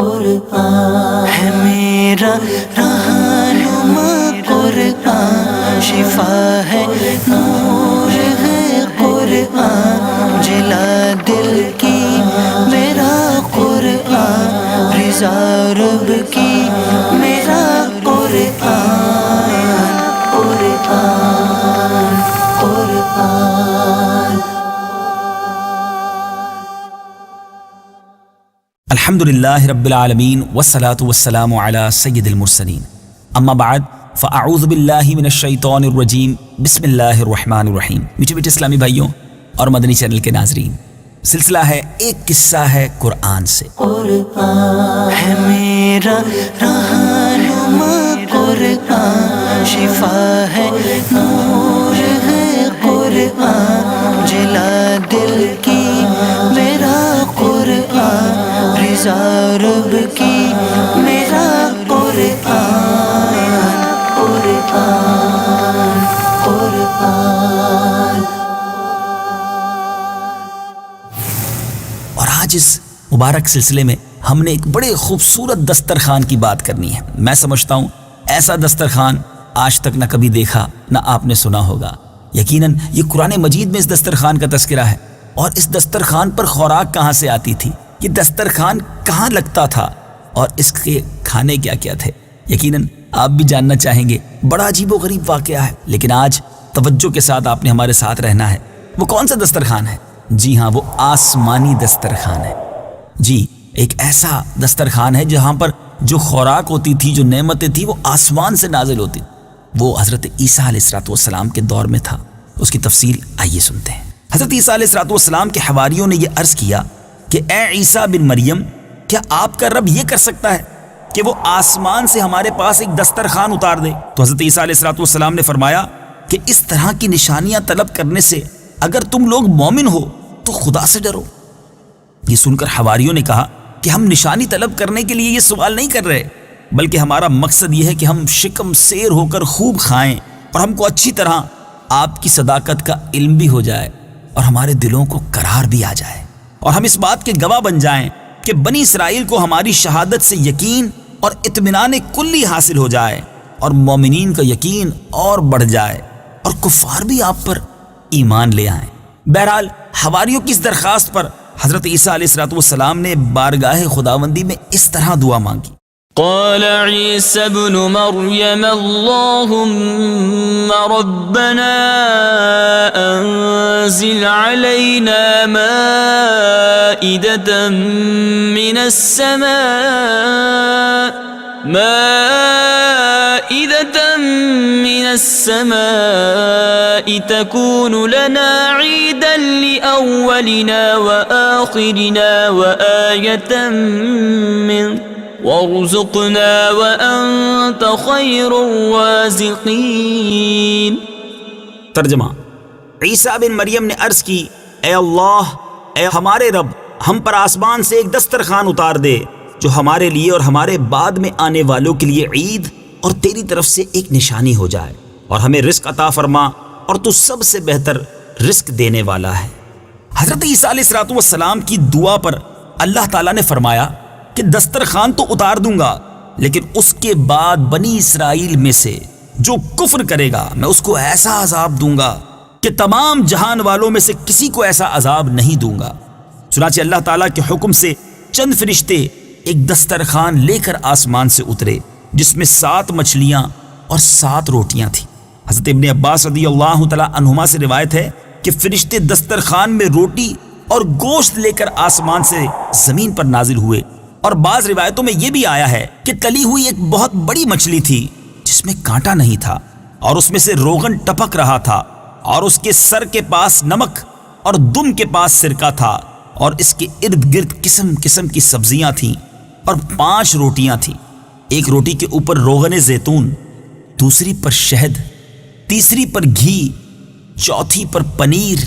قرآن ہے میرا رہنما قرآن، شفا ہے نور ہے قرآن، جلا دل کی میرا قرآن، رضا رب کی میرا قرآن، قرآن قرآن۔ الحمدللہ رب العالمین والصلاة والسلام علی سید المرسلین، اما بعد فاعوذ باللہ من الشیطان الرجیم، بسم اللہ الرحمن الرحیم۔ میٹھے میٹھے اسلامی بھائیوں اور مدنی چینل کے ناظرین، سلسلہ ہے ایک قصہ ہے قرآن سے۔ قرآن ہے میرا رہنما قرآن، شفا ہے نور ہے قرآن، جلا دل کی میرا قرآن، رضا رب کی میرا قرآن، قرآن قرآن۔ اور آج اس مبارک سلسلے میں ہم نے ایک بڑے خوبصورت دسترخوان کی بات کرنی ہے۔ میں سمجھتا ہوں ایسا دسترخوان آج تک نہ کبھی دیکھا نہ آپ نے سنا ہوگا۔ یقیناً یہ قرآن مجید میں اس دسترخوان کا تذکرہ ہے، اور اس دسترخوان پر خوراک کہاں سے آتی تھی، یہ دسترخوان کہاں لگتا تھا، اور اس کے کھانے کیا کیا تھے۔ یقیناً آپ بھی جاننا چاہیں گے۔ بڑا عجیب و غریب واقعہ ہے، لیکن آج توجہ کے ساتھ آپ نے ہمارے ساتھ رہنا ہے۔ وہ کون سا دسترخوان ہے؟ جی ہاں، وہ آسمانی دسترخوان ہے۔ جی، ایک ایسا دسترخوان ہے جہاں پر جو خوراک ہوتی تھی، جو نعمتیں تھی، وہ آسمان سے نازل ہوتی تھی۔ وہ حضرت عیسیٰ علیہ السلام کے دور میں تھا۔ اس کی تفصیل آئیے سنتے ہیں۔ حضرت عیسیٰ علیہ السلام کے حواریوں نے یہ عرض کیا کہ اے عیسیٰ بن مریم، کیا آپ کا رب یہ کر سکتا ہے کہ وہ آسمان سے ہمارے پاس ایک دسترخوان اتار دے؟ تو حضرت عیسیٰ علیہ السلام نے فرمایا کہ اس طرح کی نشانیاں طلب کرنے سے اگر تم لوگ مومن ہو تو خدا سے ڈرو۔ یہ سن کر حواریوں نے کہا کہ ہم نشانی طلب کرنے کے لیے یہ سوال نہیں کر رہے، بلکہ ہمارا مقصد یہ ہے کہ ہم شکم سیر ہو کر خوب کھائیں، اور ہم کو اچھی طرح آپ کی صداقت کا علم بھی ہو جائے، اور ہمارے دلوں کو قرار بھی آ جائے، اور ہم اس بات کے گواہ بن جائیں کہ بنی اسرائیل کو ہماری شہادت سے یقین اور اطمینان کلی حاصل ہو جائے، اور مومنین کا یقین اور بڑھ جائے، اور کفار بھی آپ پر ایمان لے آئیں۔ بہرحال حواریوں کی اس درخواست پر حضرت عیسیٰ علیہ السلام نے بارگاہ خداوندی میں اس طرح دعا مانگی۔ قال عيسى ابن مريم اللهم ربنا أنزل علينا مائدة من السماء تكون لنا عيدا لأولنا وآخرنا وآية منك وارزقنا وأنت خير الرازقين۔ ترجمہ: عیسیٰ بن مریم نے عرض کی، اے اللہ، اے ہمارے رب، ہم پر آسمان سے ایک دسترخوان اتار دے جو ہمارے لیے اور ہمارے بعد میں آنے والوں کے لیے عید اور تیری طرف سے ایک نشانی ہو جائے، اور ہمیں رزق عطا فرما، اور تو سب سے بہتر رزق دینے والا ہے۔ حضرت عیسیٰ علیہ السلام کی دعا پر اللہ تعالیٰ نے فرمایا کہ دسترخوان تو اتار دوں گا، لیکن اس کے بعد بنی اسرائیل میں سے جو کفر کرے گا میں اس کو ایسا عذاب دوں گا کہ تمام جہان والوں میں سے کسی کو ایسا عذاب نہیں دوں گا۔ چنانچہ اللہ تعالیٰ کے حکم سے چند فرشتے ایک دسترخوان لے کر آسمان سے اترے، جس میں 7 مچھلیاں اور 7 روٹیاں تھیں۔ حضرت ابن عباس رضی اللہ تعالیٰ عنہما سے روایت ہے کہ فرشتے دسترخوان میں روٹی اور گوشت لے کر آسمان سے زمین پر نازل ہوئے، اور بعض روایتوں میں یہ بھی آیا ہے کہ تلی ہوئی ایک بہت بڑی مچھلی تھی جس میں کانٹا نہیں تھا، اور اس میں سے روغن ٹپک رہا تھا، اور اس کے سر کے پاس نمک اور دم کے پاس سرکہ تھا، اور اس کے ارد گرد قسم قسم کی سبزیاں تھیں، اور 5 روٹیاں تھیں، ایک روٹی کے اوپر روغن زیتون، دوسری پر شہد، تیسری پر گھی، چوتھی پر پنیر،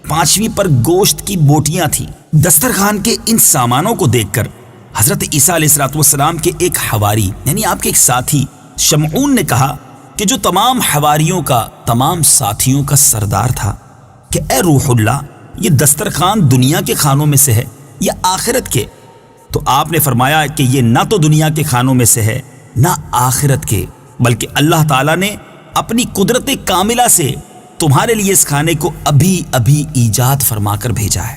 5ویں پر گوشت کی بوٹیاں تھیں۔ دسترخوان کے ان سامانوں کو دیکھ کر حضرت عیسیٰ علیہ السلام کے ایک حواری یعنی آپ کے ایک ساتھی شمعون نے کہا کہ جو تمام حواریوں کا، تمام ساتھیوں کا سردار تھا، کہ اے روح اللہ، یہ دسترخوان دنیا کے کھانوں میں سے ہے یا آخرت کے؟ تو آپ نے فرمایا کہ یہ نہ تو دنیا کے کھانوں میں سے ہے نہ آخرت کے، بلکہ اللہ تعالیٰ نے اپنی قدرت کاملہ سے تمہارے لیے اس کھانے کو ابھی ابھی ایجاد فرما کر بھیجا ہے۔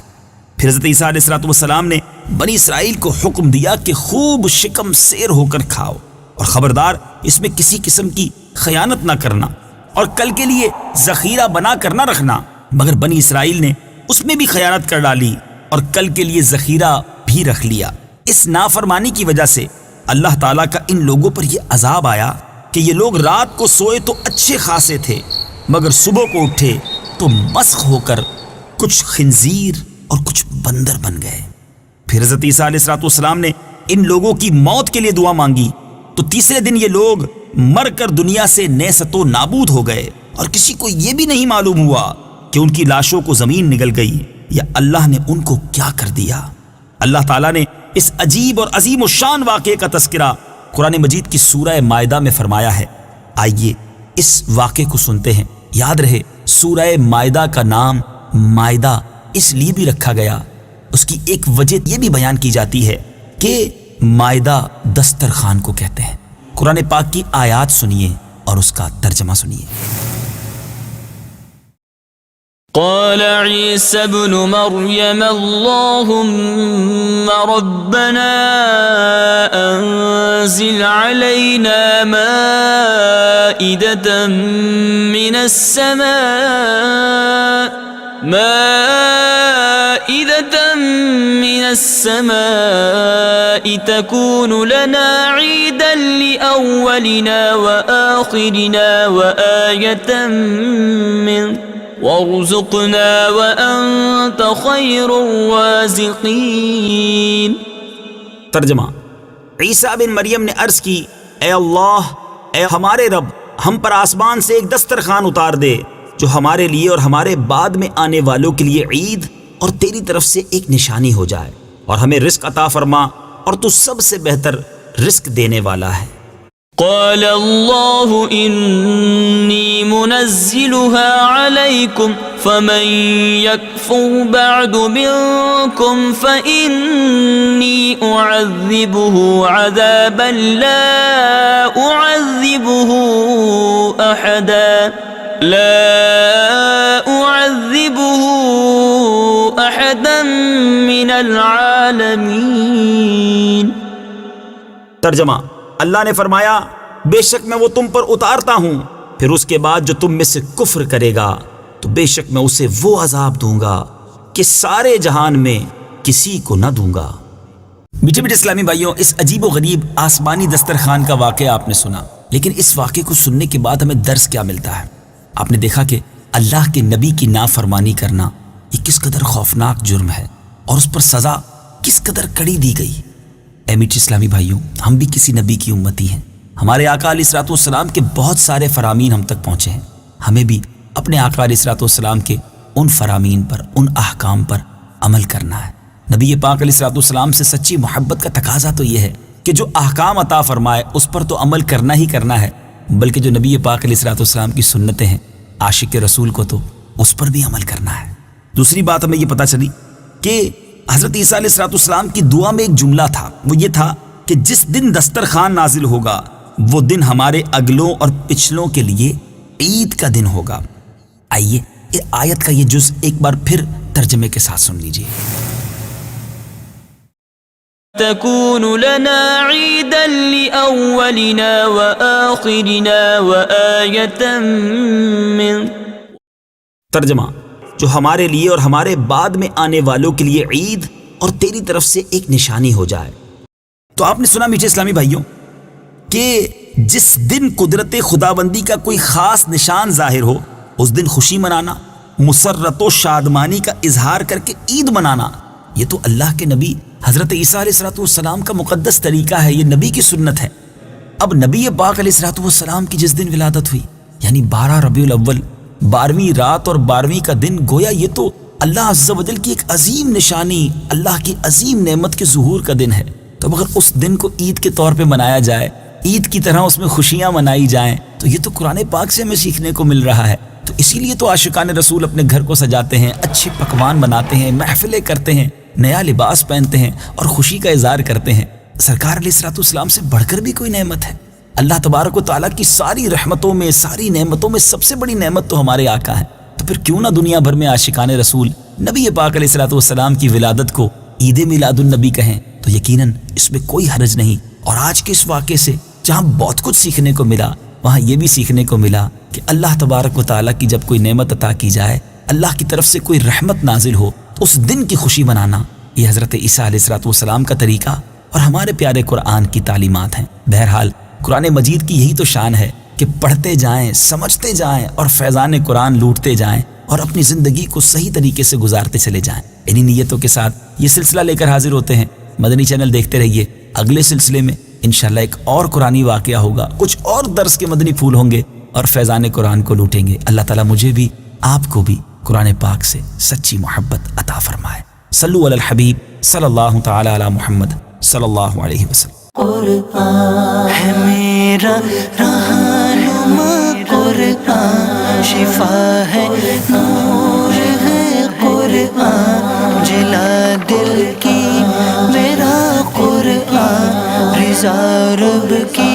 پھر حضرت عیسیٰ علیہ السلام نے بنی اسرائیل کو حکم دیا کہ خوب شکم سیر ہو کر کھاؤ، اور خبردار اس میں کسی قسم کی خیانت نہ کرنا، اور کل کے لیے ذخیرہ بنا کر نہ رکھنا۔ مگر بنی اسرائیل نے اس میں بھی خیانت کر ڈالی اور کل کے لیے ذخیرہ بھی رکھ لیا۔ اس نافرمانی کی وجہ سے اللہ تعالیٰ کا ان لوگوں پر یہ عذاب آیا کہ یہ لوگ رات کو سوئے تو اچھے خاصے تھے، مگر صبح کو اٹھے تو مسخ ہو کر کچھ خنزیر اور کچھ بندر بن گئے۔ پھر حضرت عیسیٰ علیہ السلام نے ان لوگوں کی موت کے لیے دعا مانگی تو تیسرے دن یہ لوگ مر کر دنیا سے نیست و نابود ہو گئے، اور کسی کو یہ بھی نہیں معلوم ہوا کہ ان کی لاشوں کو زمین نگل گئی یا اللہ نے ان کو کیا کر دیا۔ اللہ تعالیٰ نے اس عجیب اور عظیم الشان واقعے کا تذکرہ قرآن مجید کی سورہ مائدہ میں فرمایا ہے۔ آئیے اس واقعے کو سنتے ہیں۔ یاد رہے سورہ مائدہ کا نام مائدہ اس لیے بھی رکھا گیا، اس کی ایک وجہ یہ بھی بیان کی جاتی ہے کہ مائدہ دسترخوان کو کہتے ہیں۔ قرآن پاک کی آیات سنیے اور اس کا ترجمہ سنیے۔ قال عيسى ابن مريم اللهم ربنا أنزل علينا مائدة من السماء تكون لنا عيدا لأولنا وآخرنا وآية منك وارزقنا وأنت خير الرازقين۔ ترجمہ: عیسیٰ بن مریم نے عرض کی، اے اللہ، اے ہمارے رب، ہم پر آسمان سے ایک دسترخوان اتار دے جو ہمارے لیے اور ہمارے بعد میں آنے والوں کے لیے عید اور تیری طرف سے ایک نشانی ہو جائے، اور ہمیں رزق عطا فرما، اور تو سب سے بہتر رزق دینے والا ہے۔ قال الله إني منزلها عليكم فمن يكفر بعد منكم فإني أعذبه عذابا لا أعذبه أحدا من العالمين۔ ترجمہ: اللہ نے فرمایا، بے شک میں وہ تم پر اتارتا ہوں، پھر اس کے بعد جو تم میں سے کفر کرے گا تو بے شک میں اسے وہ عذاب دوں گا کہ سارے جہان میں کسی کو نہ دوں گا۔ میٹھے میٹھے اسلامی بھائیوں، اس عجیب و غریب آسمانی دسترخوان کا واقعہ آپ نے سنا، لیکن اس واقعے کو سننے کے بعد ہمیں درس کیا ملتا ہے؟ آپ نے دیکھا کہ اللہ کے نبی کی نافرمانی کرنا یہ کس قدر خوفناک جرم ہے، اور اس پر سزا کس قدر کڑی دی گئی۔ اے میٹھے اسلامی بھائیوں، ہم بھی کسی نبی کی امتی ہیں، ہمارے آقا علیہ الصلوۃ والسلام کے بہت سارے فرامین ہم تک پہنچے ہیں، ہمیں بھی اپنے آقا علیہ الصلوۃ والسلام کے ان فرامین پر، ان احکام پر عمل کرنا ہے۔ نبی پاک علیہ الصلوۃ والسلام سے سچی محبت کا تقاضا تو یہ ہے کہ جو احکام عطا فرمائے اس پر تو عمل کرنا ہی کرنا ہے، بلکہ جو نبی پاک علیہ الصلوۃ والسلام کی سنتیں ہیں، عاشق رسول کو تو اس پر بھی عمل کرنا ہے۔ دوسری بات ہمیں یہ پتہ چلی کہ حضرت عیسیٰ علیہ السلام کی دعا میں ایک جملہ تھا، وہ یہ تھا کہ جس دن دسترخوان نازل ہوگا وہ دن ہمارے اگلوں اور پچھلوں کے لیے عید کا دن ہوگا۔ آئیے آیت کا یہ جز ایک بار پھر ترجمے کے ساتھ سن لیجیے۔ تكون لنا عيدا لأولنا وآخرنا وآية منك۔ ترجمہ: جو ہمارے لیے اور ہمارے بعد میں آنے والوں کے لیے عید اور تیری طرف سے ایک نشانی ہو جائے۔ تو آپ نے سنا میٹھے اسلامی بھائیوں کہ جس دن قدرت خدابندی کا کوئی خاص نشان ظاہر ہو اس دن خوشی منانا، مسرت و شادمانی کا اظہار کر کے عید منانا، یہ تو اللہ کے نبی حضرت عیسیٰ علیہ السلام کا مقدس طریقہ ہے، یہ نبی کی سنت ہے۔ اب نبی پاک علیہ السلام کی جس دن ولادت ہوئی یعنی 12 ربیع الاول، 12ویں رات اور 12ویں کا دن، گویا یہ تو اللہ عز و جل کی ایک عظیم نشانی، اللہ کی عظیم نعمت کے ظہور کا دن ہے۔ تو اگر اس دن کو عید کے طور پہ منایا جائے، عید کی طرح اس میں خوشیاں منائی جائیں، تو یہ تو قرآن پاک سے ہمیں سیکھنے کو مل رہا ہے تو اسی لیے تو عاشقان رسول اپنے گھر کو سجاتے ہیں، اچھے پکوان بناتے ہیں، محفلیں کرتے ہیں، نیا لباس پہنتے ہیں اور خوشی کا اظہار کرتے ہیں۔ سرکار علیہ الصلوۃ والسلام سے بڑھ کر بھی کوئی نعمت ہے؟ اللہ تبارک و تعالیٰ کی ساری رحمتوں میں، ساری نعمتوں میں سب سے بڑی نعمت تو ہمارے آقا ہیں۔ تو پھر کیوں نہ دنیا بھر میں عاشقان رسول نبی پاک علیہ الصلوۃ والسلام کی ولادت کو عید میلاد النبی کہیں؟ تو یقیناً اس میں کوئی حرج نہیں۔ اور آج کے اس واقعے سے جہاں بہت کچھ سیکھنے کو ملا، وہاں یہ بھی سیکھنے کو ملا کہ اللہ تبارک و تعالیٰ کی جب کوئی نعمت عطا کی جائے، اللہ کی طرف سے کوئی رحمت نازل ہو، تو اس دن کی خوشی منانا یہ حضرت عیسیٰ علیہ الصلوۃ والسلام کا طریقہ اور ہمارے پیارے قرآن کی تعلیمات ہیں۔ بہرحال قرآن مجید کی یہی تو شان ہے کہ پڑھتے جائیں، سمجھتے جائیں اور فیضان قرآن لوٹتے جائیں اور اپنی زندگی کو صحیح طریقے سے گزارتے چلے جائیں۔ انہی نیتوں کے ساتھ یہ سلسلہ لے کر حاضر ہوتے ہیں۔ مدنی چینل دیکھتے رہیے، اگلے سلسلے میں انشاءاللہ ایک اور قرآنی واقعہ ہوگا، کچھ اور درس کے مدنی پھول ہوں گے اور فیضان قرآن کو لوٹیں گے۔ اللہ تعالیٰ مجھے بھی آپ کو بھی قرآن پاک سے سچی محبت عطا فرمائے۔ صلو علی الحبیب صلی اللہ تعالی علی محمد صلی اللہ علیہ وسلم۔ قرآن ہے میرا رہنما، قرآن شفا ہے، نور ہے قرآن، جلا دل کی میرا قرآن، رضا رب کی